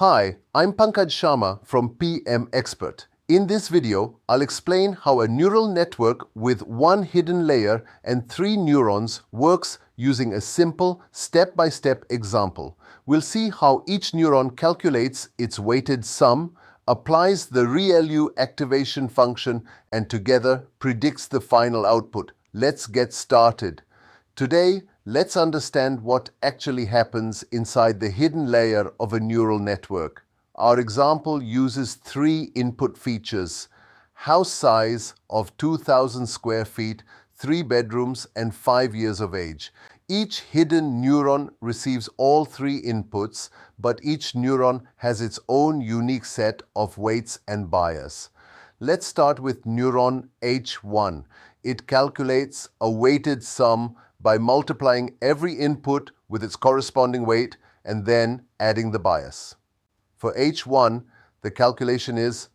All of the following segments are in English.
Hi, I'm Pankaj Sharma from PM Expert. In this video, I'll explain how a neural network with one hidden layer and 3 neurons works using a simple step-by-step example. We'll see how each neuron calculates its weighted sum, applies the ReLU activation function, and together predicts the final output. Let's get started. Today, let's understand what actually happens inside the hidden layer of a neural network. Our example uses 3 input features: house size of 2,000 square feet, 3 bedrooms, and 5 years of age. Each hidden neuron receives all 3 inputs, but each neuron has its own unique set of weights and bias. Let's start with neuron H1. It calculates a weighted sum by multiplying every input with its corresponding weight and then adding the bias. For H1, the calculation is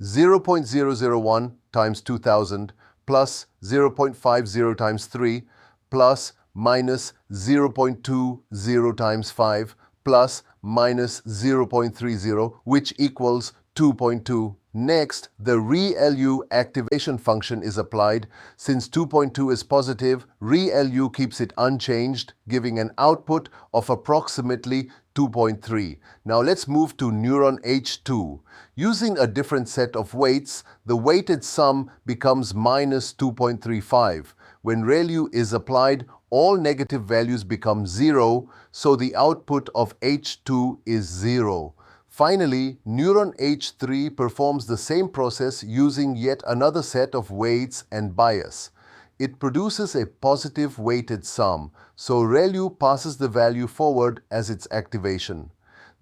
0.001 times 2000 plus 0.50 times 3 plus minus 0.20 times 5 plus minus 0.30, which equals 2.2. Next, the ReLU activation function is applied. Since 2.2 is positive, ReLU keeps it unchanged, giving an output of approximately 2.3. Now let's move to neuron H2. Using a different set of weights, the weighted sum becomes minus 2.35. When ReLU is applied, all negative values become 0, so the output of H2 is 0. Finally, neuron H3 performs the same process using yet another set of weights and bias. It produces a positive weighted sum, so ReLU passes the value forward as its activation.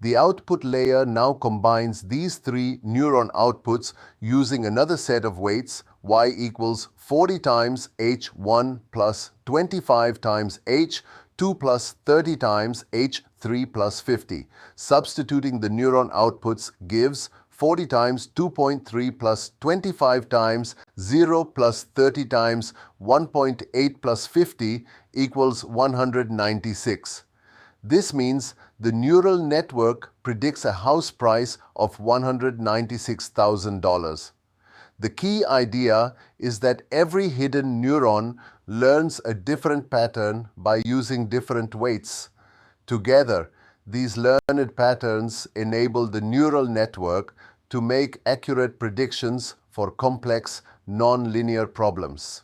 The output layer now combines these 3 neuron outputs using another set of weights, y equals 40 times H1 plus 25 times H2 plus 30 times H3 plus 50. Substituting the neuron outputs gives 40 times 2.3 plus 25 times 0 plus 30 times 1.8 plus 50 equals 196. This means the neural network predicts a house price of $196,000. The key idea is that every hidden neuron learns a different pattern by using different weights. Together, these learned patterns enable the neural network to make accurate predictions for complex, non-linear problems.